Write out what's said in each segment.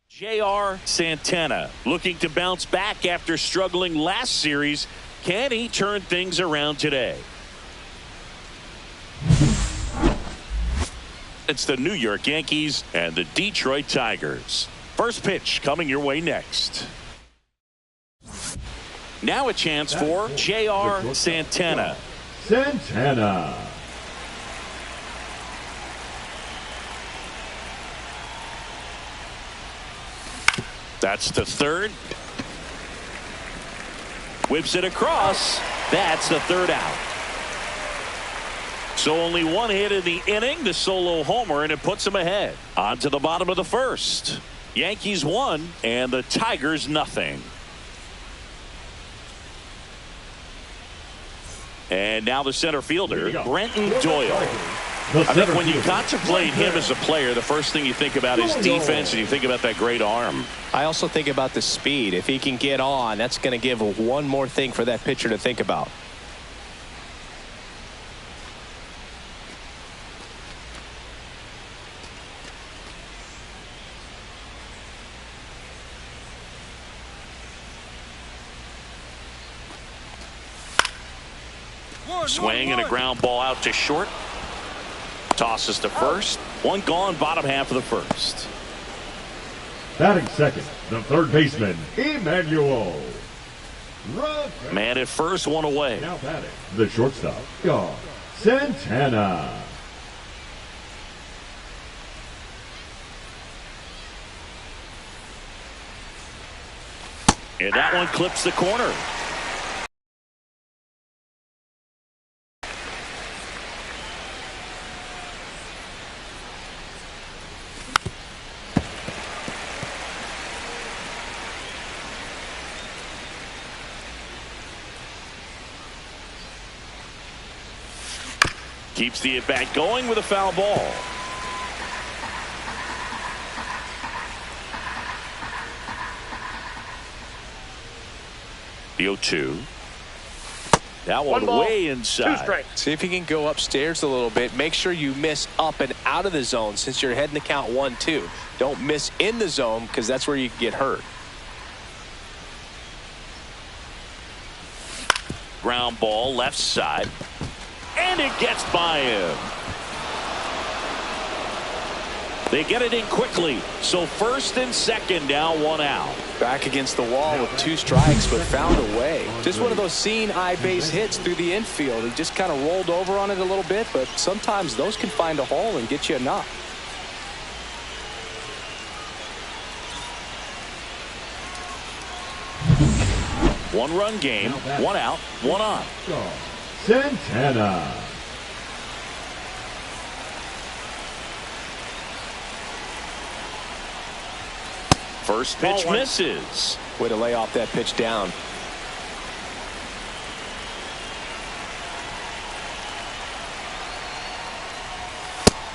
J.R. Santana looking to bounce back after struggling last series. Can he turn things around today? It's the New York Yankees and the Detroit Tigers. First pitch coming your way next. Now a chance for J.R. Santana. That's the third. Whips it across. That's the third out. So only one hit in the inning, the solo homer, and it puts him ahead. On to the bottom of the first. Yankees 1 and the Tigers nothing. And now the center fielder, Brenton Doyle. I think when you contemplate him as a player, the first thing you think about is defense, and you think about that great arm. I also think about the speed. If he can get on, that's going to give one more thing for that pitcher to think about. Swing and a ground ball out to short. Tosses to first. One gone, bottom half of the first. Batting second, the third baseman, Emmanuel. Man at first, one away. Now batting, the shortstop, Santana. And that one clips the corner. Keeps the at-bat going with a foul ball. The 0-2. That one way inside. See if you can go upstairs a little bit. Make sure you miss up and out of the zone since you're heading to count 1-2. Don't miss in the zone because that's where you can get hurt. Ground ball left side. And it gets by him. They get it in quickly. So first and second, now one out. Back against the wall with 2 strikes, but found a way. Just one of those seeing eye base hits through the infield. He just kind of rolled over on it a little bit, but sometimes those can find a hole and get you a knock. One-run game, one out, one on. Santana. First pitch misses. Way to lay off that pitch down.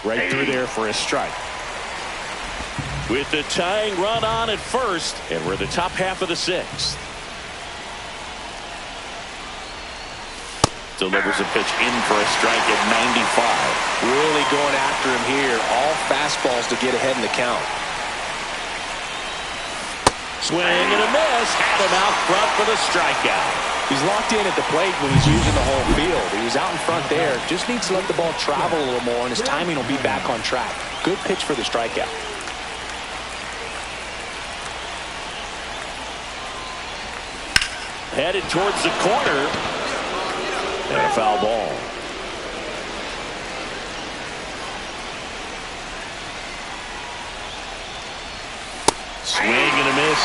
Right through there for a strike. With the tying run on at first, and we're the top half of the 6th. Delivers a pitch in for a strike at 95. Really going after him here. All fastballs to get ahead in the count. Swing and a miss. Had him out front for the strikeout. He's locked in at the plate when he's using the whole field. He was out in front there. Just needs to let the ball travel a little more, and his timing will be back on track. Good pitch for the strikeout. Headed towards the corner. And a foul ball. Swing and a miss.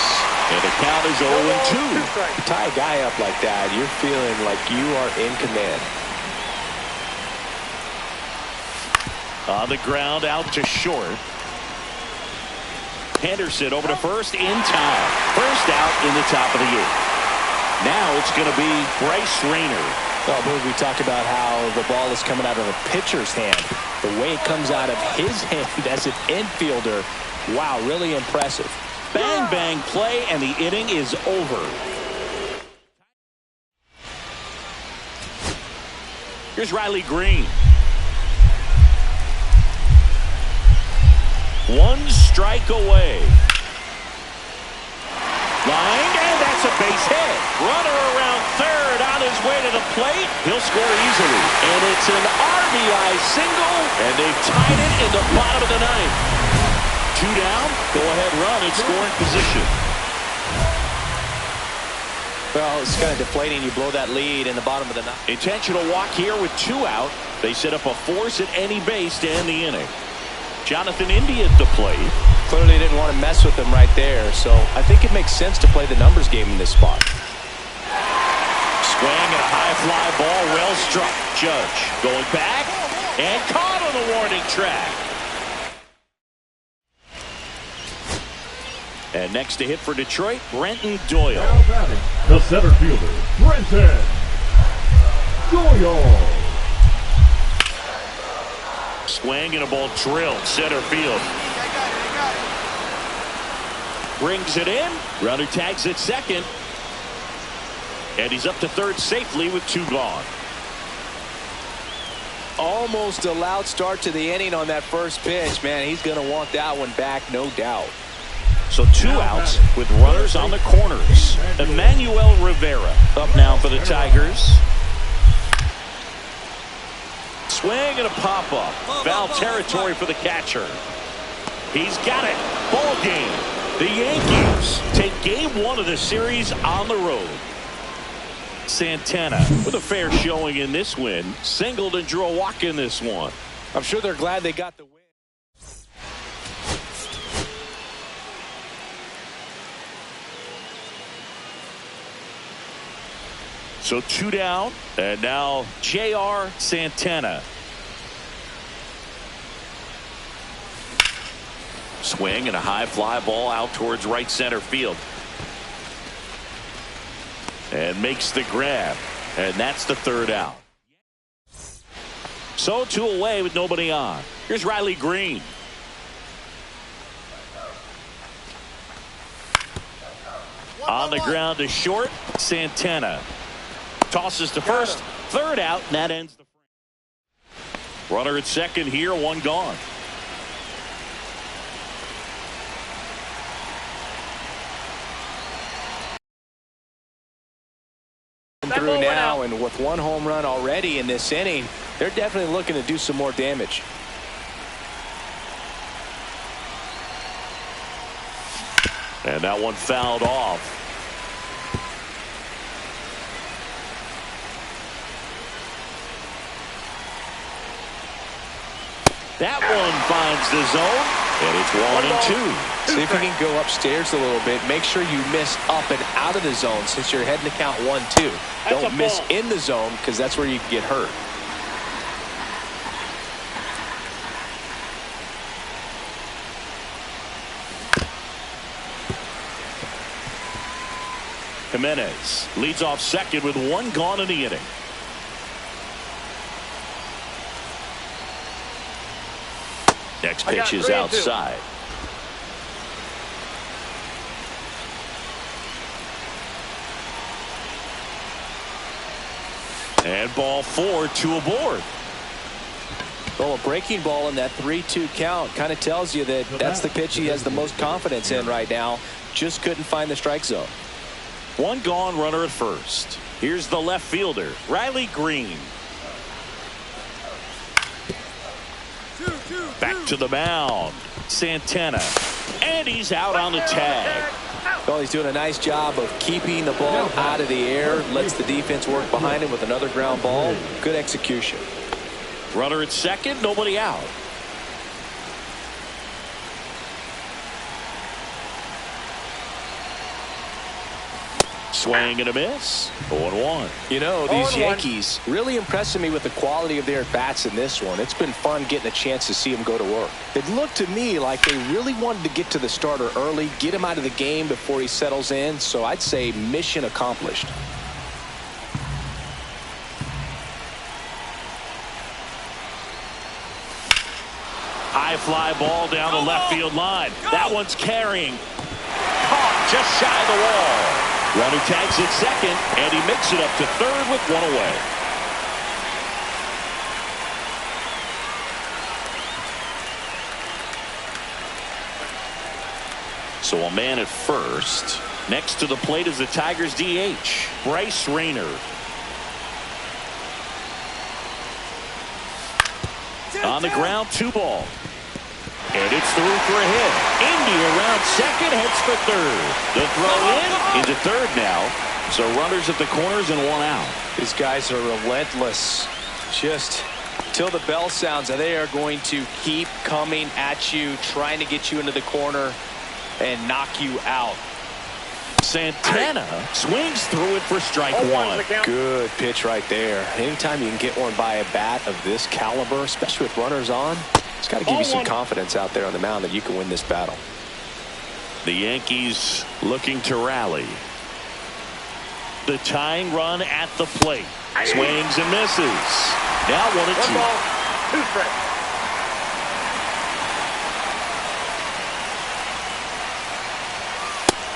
And the count is 0-2. You tie a guy up like that, you're feeling like you are in command. On the ground, out to short. Henderson over to first in time. First out in the top of the 8th. Now it's going to be Bryce Rayner. Well, we talk about how the ball is coming out of a pitcher's hand. The way it comes out of his hand as an infielder, wow, really impressive. Bang, bang play, and the inning is over. Here's Riley Green. One strike away. base hit. Runner around third on his way to the plate. He'll score easily. And it's an RBI single, and they've tied it in the bottom of the ninth. 2 down, go-ahead run in scoring position. Well, it's kind of deflating. You blow that lead in the bottom of the ninth. Intentional walk here with 2 out. They set up a force at any base to end the inning. Jonathan India at the plate. Clearly didn't want to mess with them right there, so I think it makes sense to play the numbers game in this spot. Swing and a high fly ball, well struck. Judge going back and caught on the warning track. And next to hit for Detroit, Brenton Doyle. Now batting, the center fielder, Brenton Doyle. Swing and a ball drilled center field. Brings it in. Runner tags at second. And he's up to third safely with 2 gone. Almost a loud start to the inning on that first pitch. Man, he's going to want that one back, no doubt. So 2 outs with runners on the corners. Emmanuel Rivera up now for the Tigers. Swing and a pop-up. Foul territory for the catcher. He's got it. Ball game. The Yankees take game 1 of the series on the road. Santana with a fair showing in this win. Singled and drew a walk in this one. I'm sure they're glad they got the win. So 2 down, and now J.R. Santana. Swing and a high fly ball out towards right center field. And makes the grab, and that's the 3rd out. So 2 away with nobody on. Here's Riley Green. On the ground to short, Santana. Tosses to first, 3rd out, and that ends the frame. Runner at second here, 1 gone. Through now, and with 1 home run already in this inning, they're definitely looking to do some more damage. And that one fouled off. That one finds the zone, and it's 1-2. See if you can go upstairs a little bit. Make sure you miss up and out of the zone since you're heading to count 1-2. Don't miss in the zone because that's where you can get hurt. Jimenez leads off second with 1 gone in the inning. Next pitch is outside. And ball 4, 2 aboard. Well, a breaking ball in that 3-2 count kind of tells you that that's the pitch he has the most confidence in right now. Just couldn't find the strike zone. 1 gone, runner at first. Here's the left fielder, Riley Green. Back to the mound, Santana. And he's out on the tag. Well, he's doing a nice job of keeping the ball out of the air. Lets the defense work behind him with another ground ball. Good execution. Runner at second, nobody out. Swing and a miss. 0-1. You know, these Yankees really impressing me with the quality of their at-bats in this one. It's been fun getting a chance to see them go to work. It looked to me like they really wanted to get to the starter early, get him out of the game before he settles in. So I'd say mission accomplished. High fly ball down the left field line. That one's carrying. Caught just shy of the wall. Runner tags at second, and he makes it up to third with 1 away. So a man at first. Next to the plate is the Tigers DH, Bryce Rayner. On the ground, 2 ball. And it's through for a hit. India around second, heads for third. The throw in into third now. So runners at the corners and 1 out. These guys are relentless. Just till the bell sounds, they are going to keep coming at you, trying to get you into the corner and knock you out. Santana swings through it for strike 1. Good pitch right there. Anytime you can get one by a bat of this caliber, especially with runners on, it's got to give you some confidence out there on the mound that you can win this battle. The Yankees looking to rally. The tying run at the plate. Swings and misses. Now 1-2. 2 strikes.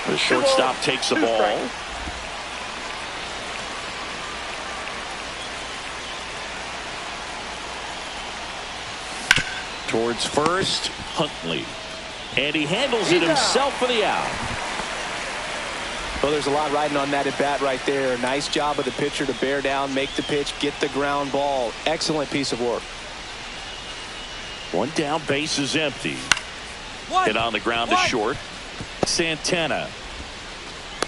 The shortstop takes the ball. Towards first, Huntley. And he handles it himself for the out. Well, there's a lot riding on that at bat right there. Nice job of the pitcher to bear down, make the pitch, get the ground ball. Excellent piece of work. 1 down, base is empty. Hit on the ground to short. Santana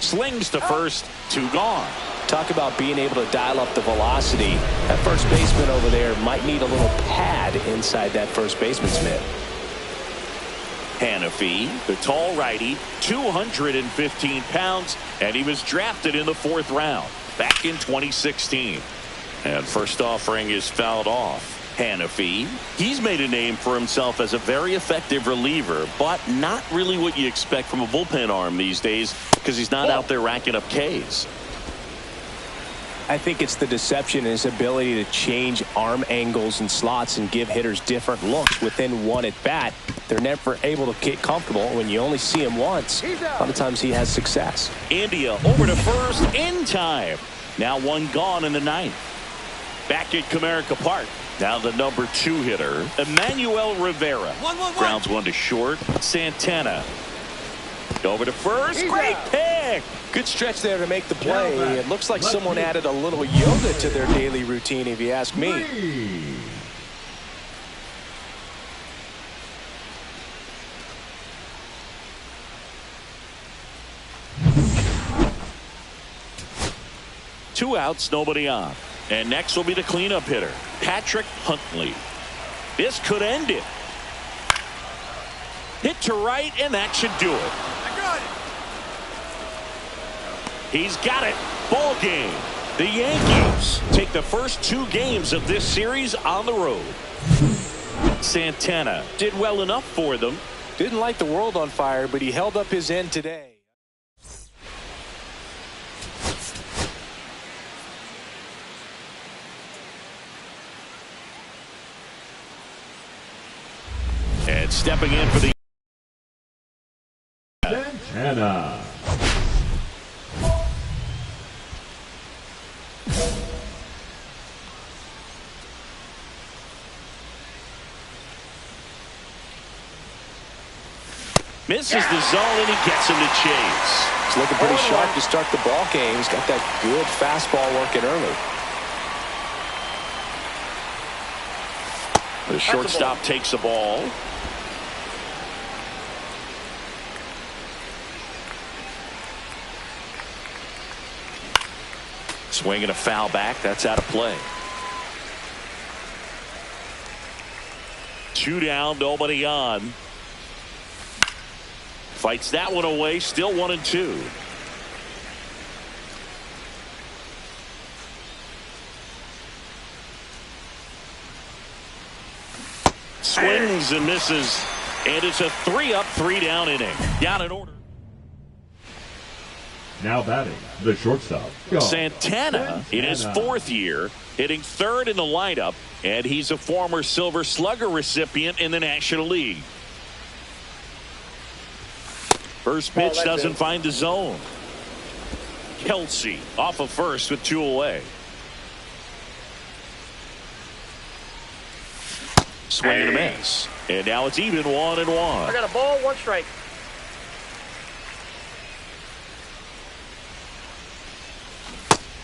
slings to first, 2 gone. Talk about being able to dial up the velocity. That first baseman over there might need a little pad inside that first baseman's mitt. Hanafi, the tall righty, 215 pounds, and he was drafted in the 4th round back in 2016. And first offering is fouled off. Hanafi, he's made a name for himself as a very effective reliever, but not really what you expect from a bullpen arm these days because he's not out there racking up Ks. I think it's the deception and his ability to change arm angles and slots and give hitters different looks within 1 at bat. They're never able to get comfortable. When you only see him once, a lot of times he has success. India over to first in time. Now 1 gone in the 9th. Back at Comerica Park. Now the number 2 hitter, Emmanuel Rivera. Grounds 1 to short. Santana over to first. Great pick. Good stretch there to make the play. It looks like someone added a little yoga to their daily routine, if you ask me. 2 outs, nobody on. And next will be the cleanup hitter, Patrick Huntley. This could end it. Hit to right, and that should do it. I got it. He's got it. Ball game. The Yankees take the first 2 games of this series on the road. Santana did well enough for them. Didn't light the world on fire, but he held up his end today. And stepping in for the Santana. misses the zone, and he gets him to chase. He's looking pretty sharp to start the ball game. He's got that good fastball working early. The shortstop takes the ball. Swinging a foul back. That's out of play. 2 down, nobody on. Fights that one away. Still 1-2. Swings and misses. And it's a 3-up, 3-down inning. Down in order. Now batting, the shortstop, Santana in his 4th year, hitting 3rd in the lineup, and he's a former Silver Slugger recipient in the National League. First pitch doesn't find the zone. Kelsey off of first with 2 away. Swing and a miss. And now it's even 1-1. I got a ball, 1 strike.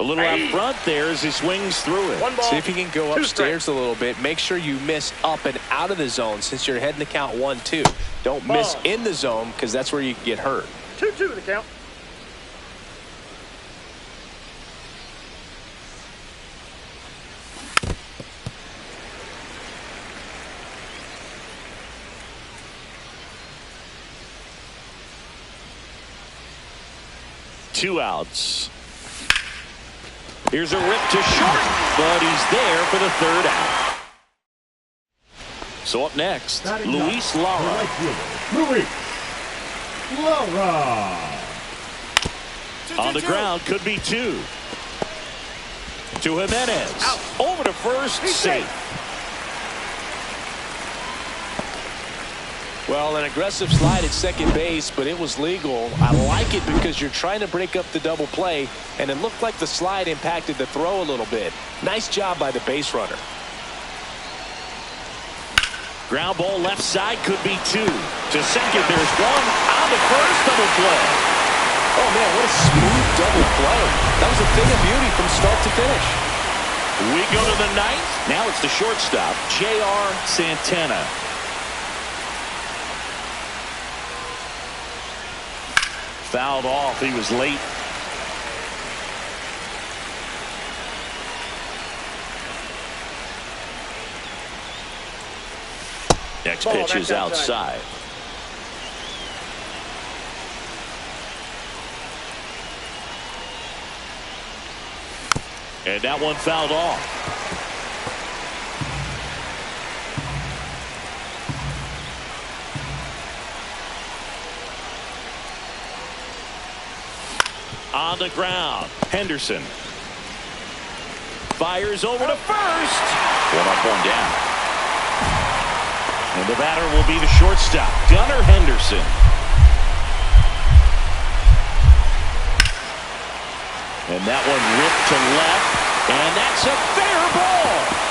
A little out front there as he swings through it. See if you can go upstairs a little bit. Make sure you miss up and out of the zone since you're heading to count 1-2. Don't miss in the zone because that's where you can get hurt. 2-2 the count. Two outs. Here's a rip to short, but he's there for the third out. So up next, Luis Lara. Luis Lara. On the ground, could be two. To Jimenez. Over to first, safe. Well, an aggressive slide at second base, but it was legal. I like it because you're trying to break up the double play, and it looked like the slide impacted the throw a little bit. Nice job by the base runner. Ground ball left side, could be two. To second, there's one. On the first, double play. Oh, man, what a smooth double play. That was a thing of beauty from start to finish. We go to the ninth. Now it's the shortstop, J.R. Santana. Fouled off. He was late. Next pitch is outside. And that one fouled off. On the ground, Henderson fires over to first. One up, one down. And the batter will be the shortstop, Gunnar Henderson. And that one ripped to left, and that's a fair ball.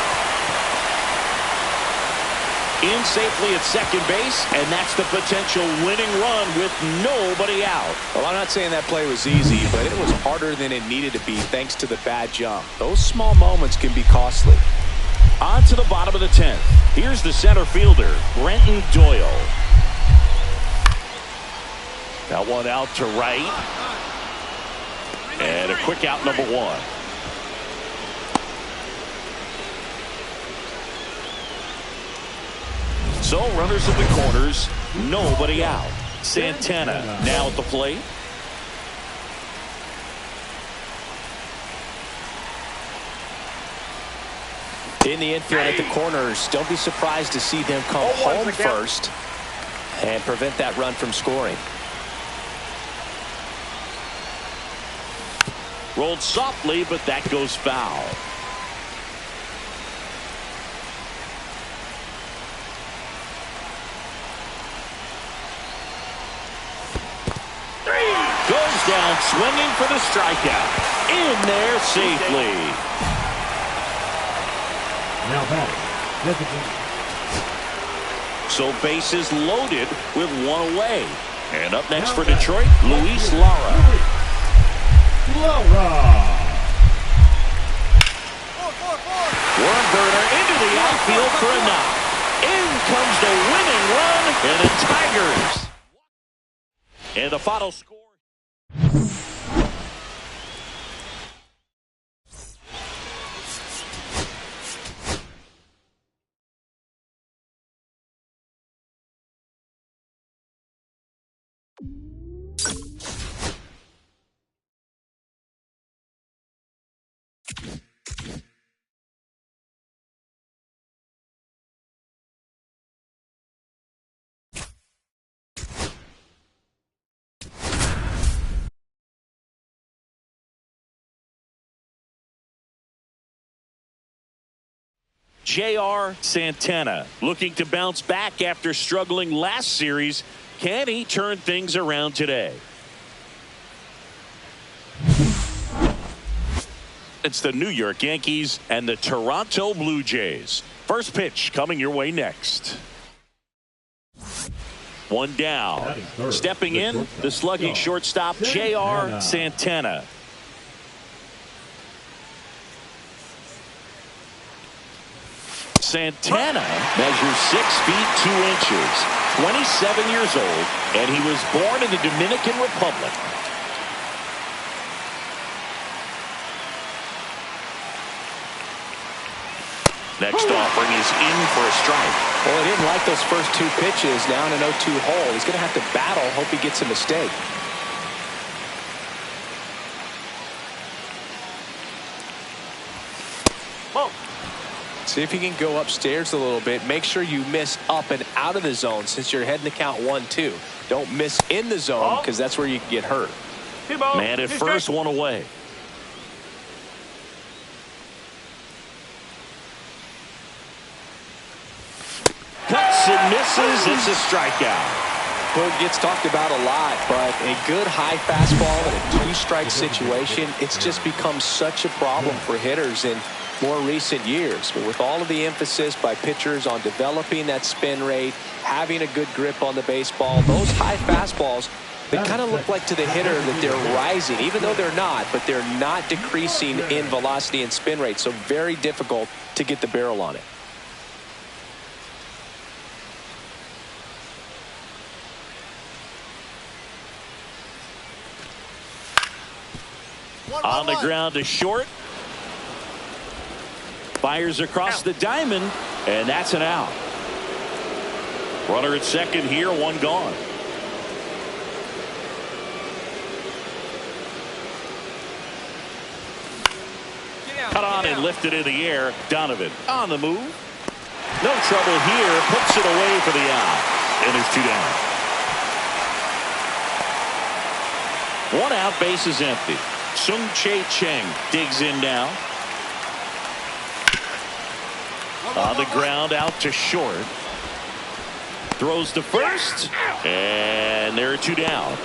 In safely at second base, and that's the potential winning run with nobody out. Well, I'm not saying that play was easy, but it was harder than it needed to be thanks to the bad jump. Those small moments can be costly. On to the bottom of the 10th. Here's the center fielder, Brenton Doyle. That one out to right. And a quick out, number one. So runners in the corners, nobody out. Santana now at the plate. In the infield at the corners, don't be surprised to see them come home first and prevent that run from scoring. Rolled softly, but that goes foul. Goes down swinging for the strikeout. In there safely. Now batting, So bases loaded with one away. And up next for Detroit, Luis Lara. Worm burner into the outfield for a knock. In comes the winning run, and the Tigers. And the final score. J.R. Santana looking to bounce back after struggling last series. Can he turn things around today? It's the New York Yankees and the Toronto Blue Jays. First pitch coming your way next. One down. Stepping in, the slugging shortstop, J.R. Santana. Santana measures 6 feet 2 inches, 27 years old, and he was born in the Dominican Republic. Next offering is in for a strike. Well, he didn't like those first 2 pitches. Now in an 0-2 hole. He's going to have to battle. Hope he gets a mistake. Whoa. See if you can go upstairs a little bit. Make sure you miss up and out of the zone since you're heading to count 1-2. Don't miss in the zone because that's where you can get hurt. Man at first, 1 away. Cuts and misses. It's a strikeout. Well, it gets talked about a lot, but a good high fastball in a 2-strike situation, it's just become such a problem for hitters in more recent years. But with all of the emphasis by pitchers on developing that spin rate, having a good grip on the baseball, those high fastballs, they kind of look like to the hitter that they're rising, even though they're not, but they're not decreasing in velocity and spin rate. So very difficult to get the barrel on it. On the ground to short. Fires across the diamond, and that's an out. Runner at second here, 1 gone. Cut on and lifted in the air. Donovan on the move. No trouble here. Puts it away for the out. And there's 2 down. 1 out, base is empty. Sung-Chae Cheng digs in now. On the ground out to short. Throws to first. And there are 2 down.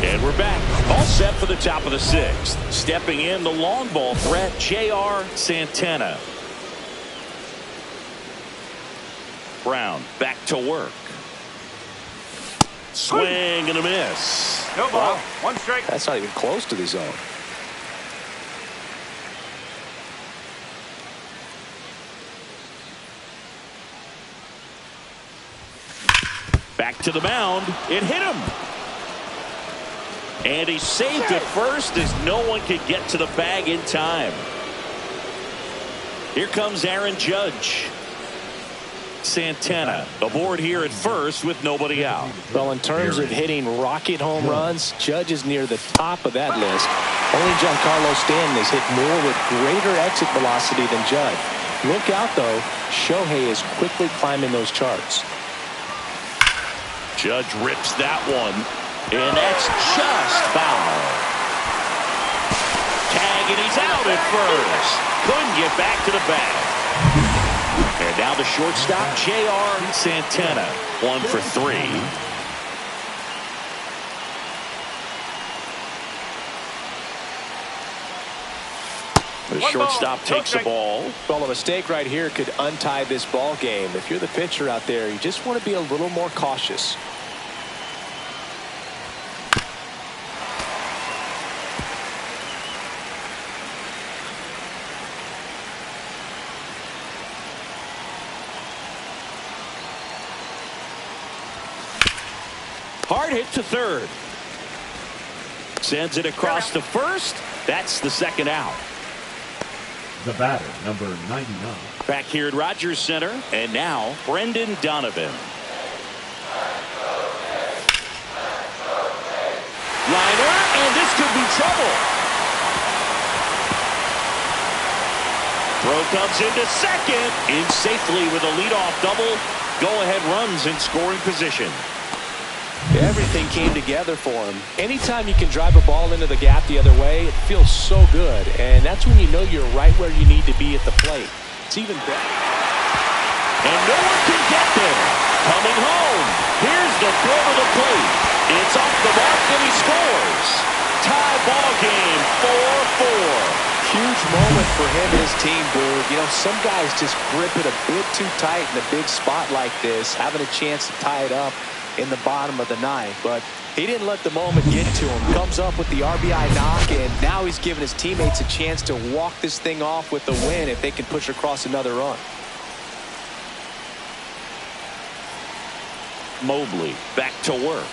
And we're back. All set for the top of the 6th. Stepping in the long ball threat, J.R. Santana. Brown back to work. Swing and a miss. No ball. 1 strike. That's not even close to the zone. Back to the mound. It hit him. And he's safe at first as no one could get to the bag in time. Here comes Aaron Judge. Santana aboard here at first with nobody out. Well, in terms of hitting rocket home runs, Judge is near the top of that list. Only Giancarlo Stanton has hit more with greater exit velocity than Judge. Look out, though. Shohei is quickly climbing those charts. Judge rips that one, and that's just foul. Tag, and he's out at first. Couldn't get back to the bag. And now the shortstop, J.R. Santana, 1 for 3. The shortstop takes the ball. Well, a mistake right here could untie this ball game. If you're the pitcher out there, you just want to be a little more cautious. Hard hit to third. Sends it across to first. That's the 2nd out. The batter, number 99. Back here at Rogers Center, and now Brendan Donovan. Liner, and this could be trouble. Throw comes into second. In safely with a leadoff double. Go-ahead runs in scoring position. Everything came together for him. Anytime you can drive a ball into the gap the other way, it feels so good. And that's when you know you're right where you need to be at the plate. It's even better. And no one can get there. Coming home. Here's the throw to the plate. It's off the mark and he scores. Tie ball game, 4-4. Huge moment for him and his team, Boog. You know, some guys just grip it a bit too tight in a big spot like this, having a chance to tie it up in the bottom of the 9th, but he didn't let the moment get to him. Comes up with the RBI knock, and now he's giving his teammates a chance to walk this thing off with the win if they can push across another run. Mobley back to work.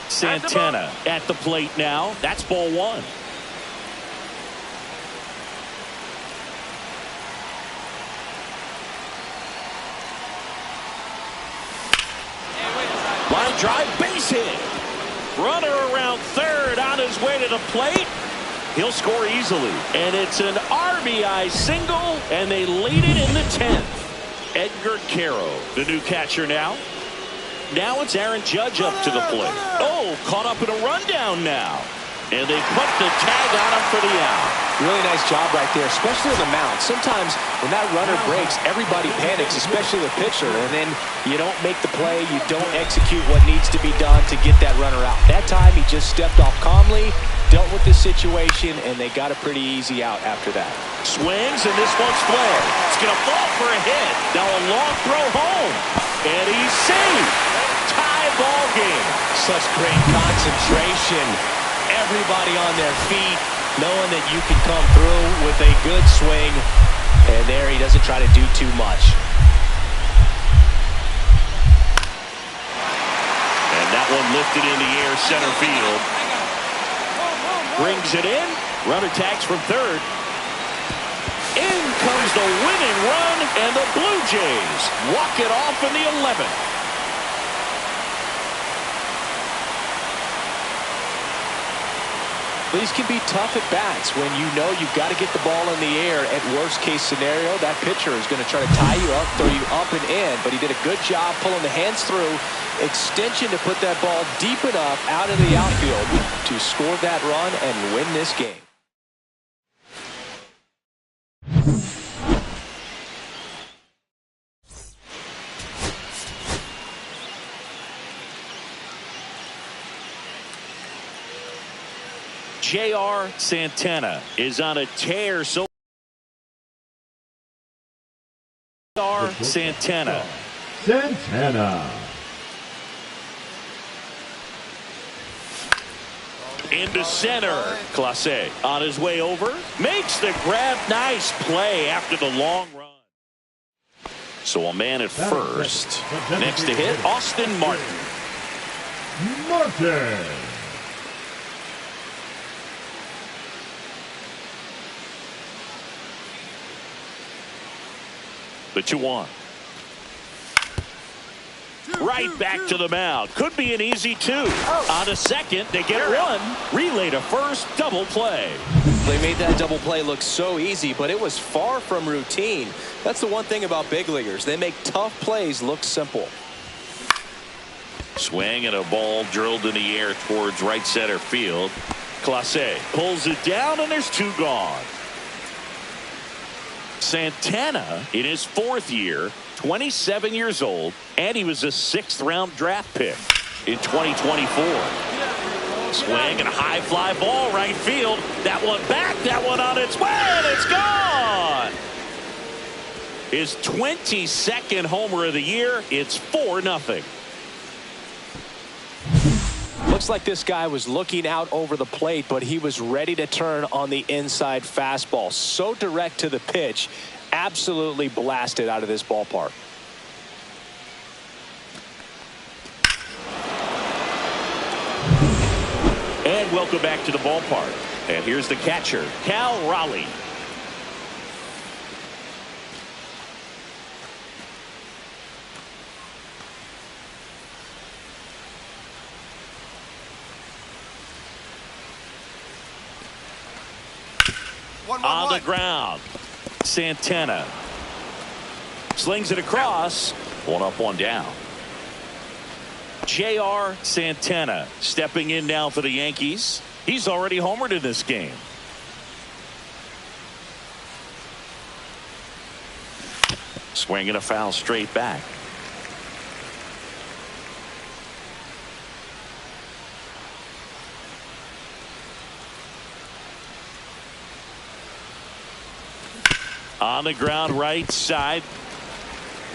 Santana at the plate now. That's ball one. Line drive, base hit. Runner around third on his way to the plate. He'll score easily. And it's an RBI single, and they lead it in the 10th. Edgar Caro, the new catcher now. Now it's Aaron Judge up to the plate. Oh, caught up in a rundown now. And they put the tag on him for the out. Really nice job right there, especially on the mound. Sometimes when that runner breaks, everybody panics, especially the pitcher. And then you don't make the play. You don't execute what needs to be done to get that runner out. That time he just stepped off calmly, dealt with the situation, and they got a pretty easy out after that. Swings, and this one's flared. It's going to fall for a hit. Now a long throw home. And he's safe. Tie ball game. Such great concentration. Everybody on their feet, knowing that you can come through with a good swing. And there he doesn't try to do too much. And that one lifted in the air center field. Brings it in. Runner tags from third. In comes the winning run, and the Blue Jays walk it off in the 11th. These can be tough at bats when you know you've got to get the ball in the air. At worst case scenario, that pitcher is going to try to tie you up, throw you up and in. But he did a good job pulling the hands through. Extension to put that ball deep enough out in the outfield to score that run and win this game. J.R. Santana is on a tear. So J.R. Santana. Into center. Clase on his way over. Makes the grab. Nice play after the long run. So a man at first. Next to hit, Austin Martin. The 2-1. Right back to the mound. Could be an easy 2. On a second, they get one. Relay to first, double play. They made that double play look so easy, but it was far from routine. That's the one thing about big leaguers. They make tough plays look simple. Swing and a ball drilled in the air towards right center field. Clase pulls it down, and there's 2 gone. Santana in his 4th year, 27 years old, and he was a 6th-round draft pick in 2024. Swing and a high fly ball right field. That one back, that one on its way, and it's gone. His 22nd homer of the year. It's 4-0. Looks like this guy was looking out over the plate, but he was ready to turn on the inside fastball. So direct to the pitch, absolutely blasted out of this ballpark. And welcome back to the ballpark. And here's the catcher, Cal Raleigh. On the ground, Santana slings it across. 1 up, 1 down. J.R. Santana stepping in now for the Yankees. He's already homered in this game. Swinging a foul straight back. On the ground, right side.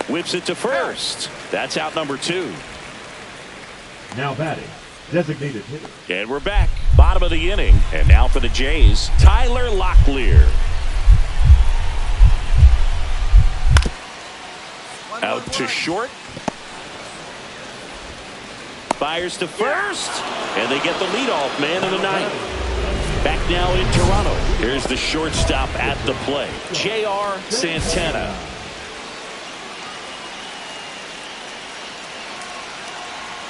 Whips it to first. That's out number 2. Now batting, designated hitter. And we're back. Bottom of the inning. And now for the Jays, Tyler Locklear. Out to short. Fires to first, and they get the leadoff man in the ninth. Back now in Toronto. Here's the shortstop at the plate, J.R. Santana.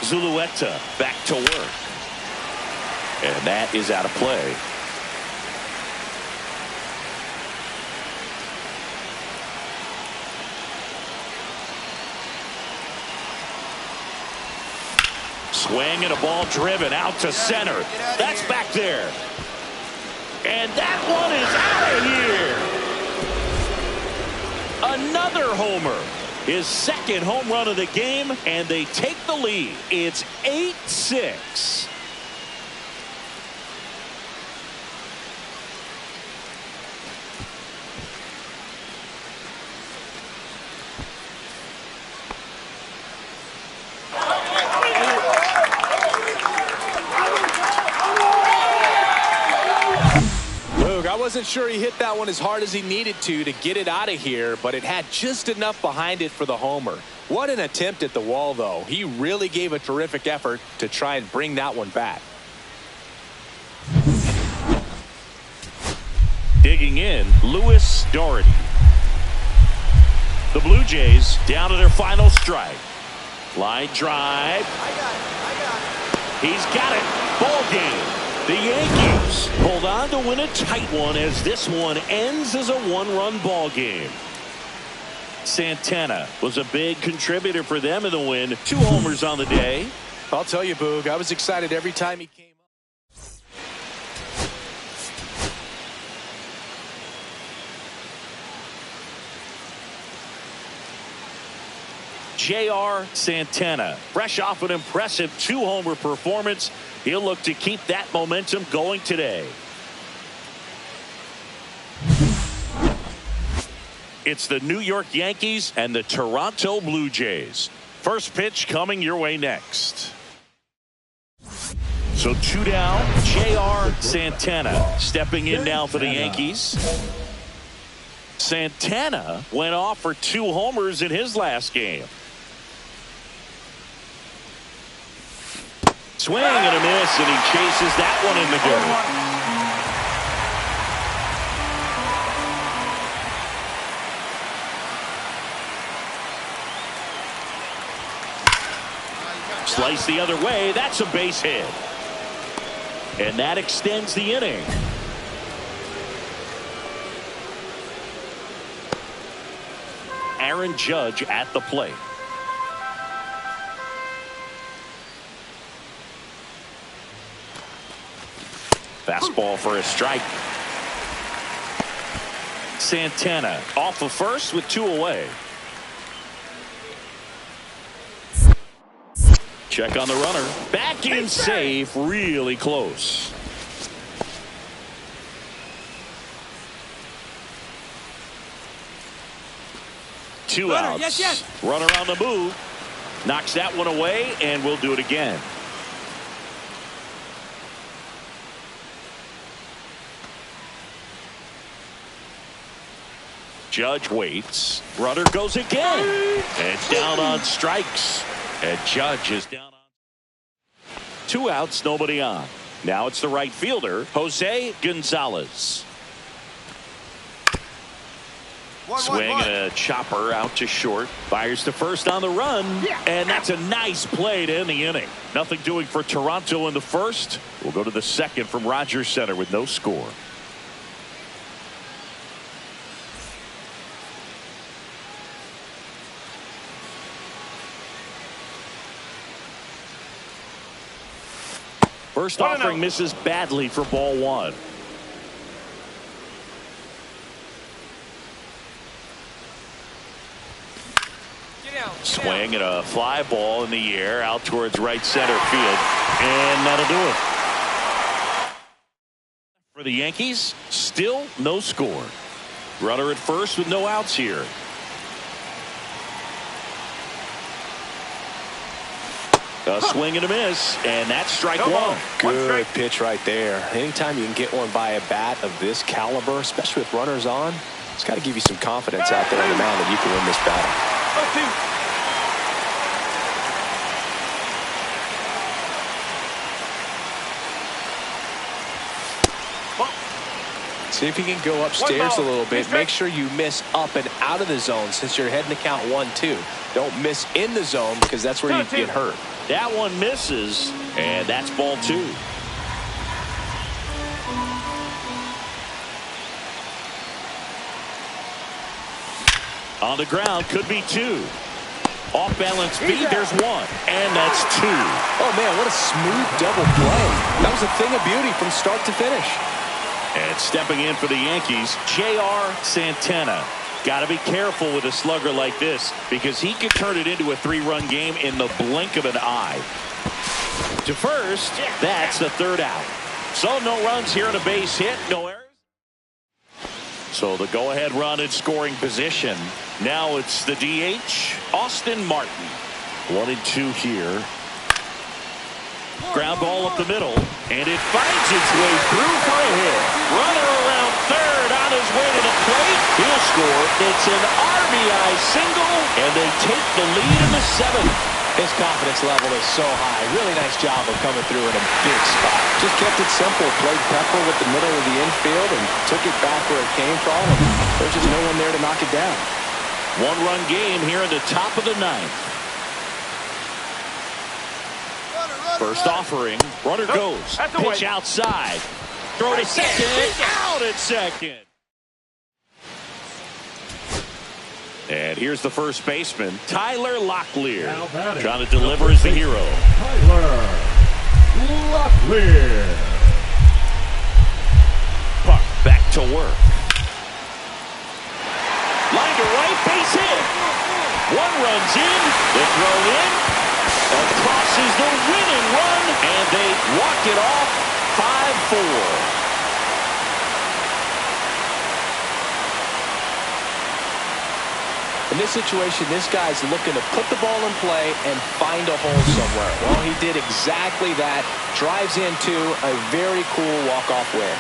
Zulueta back to work. And that is out of play. Swing and a ball driven out to center. That's back there. And that one is out of here. Another homer. His second home run of the game, and they take the lead. It's 8-6. I wasn't sure he hit that one as hard as he needed to get it out of here, but it had just enough behind it for the homer. What an attempt at the wall, though. He really gave a terrific effort to try and bring that one back. Digging in, Lewis Doherty. The Blue Jays down to their final strike. Line drive. He's got it. Ball game. The Yankees hold on to win a tight one as this one ends as a one-run ball game. Santana was a big contributor for them in the win. 2 homers on the day. I'll tell you, Boog, I was excited every time he came up. J.R. Santana, fresh off an impressive 2-homer performance. He'll look to keep that momentum going today. It's the New York Yankees and the Toronto Blue Jays. First pitch coming your way next. So 2 down, J.R. Santana stepping in now for the Yankees. Santana went off for 2 homers in his last game. Swing and a miss, and he chases that one in the dirt. Slice the other way. That's a base hit. And that extends the inning. Aaron Judge at the plate. Fastball for a strike. Santana off of first with 2 away. Check on the runner. Back in safe. Really close. Two outs. Yes. Runner on the move. Knocks that one away, and we'll do it again. Judge waits. Runner goes again. And down on strikes. And Judge is down on 2 outs, nobody on. Now it's the right fielder, Jose Gonzalez. Swing and a chopper out to short. Fires to first on the run. And that's a nice play to end the inning. Nothing doing for Toronto in the first. We'll go to the second from Rogers Center with no score. First offering misses badly for ball 1. Swing and a fly ball in the air out towards right center field. And that'll do it. For the Yankees, still no score. Runner at first with no outs here. A swing and a miss, and that's strike 1. Good pitch right there. Anytime you can get one by a bat of this caliber, especially with runners on, it's got to give you some confidence out there on the mound that you can win this battle. See if you can go upstairs a little bit. Make sure you miss up and out of the zone since you're heading to count 1-2. Don't miss in the zone because that's where you get hurt. That one misses, and that's ball 2. On the ground, could be 2. Off balance speed, there's 1. And that's 2. Oh, man, what a smooth double play. That was a thing of beauty from start to finish. And stepping in for the Yankees, J.R. Santana. Got to be careful with a slugger like this because he could turn it into a 3-run game in the blink of an eye. To first, that's the 3rd out. So no runs here on a base hit, no errors. So the go-ahead run in scoring position. Now it's the DH, Austin Martin. 1-2 here. Ground ball up the middle, and it finds its way through for a hit. Runner around third on his way to the plate. He'll score. It's an RBI single, and they take the lead in the 7th. His confidence level is so high. Really nice job of coming through in a big spot. Just kept it simple. Played pepper with the middle of the infield and took it back where it came from. And there's just no one there to knock it down. 1-run game here in the top of the 9th. First offering, runner goes, pitch outside, throw to second, out at second. And here's the first baseman, Tyler Locklear, trying to deliver as the hero. Tyler Locklear. Puck back to work. Line to right, base hit. 1 runs in, the throw in. Crosses the winning run, and they walk it off 5-4. In this situation, this guy's looking to put the ball in play and find a hole somewhere. Well, he did exactly that. Drives into a very cool walk-off win.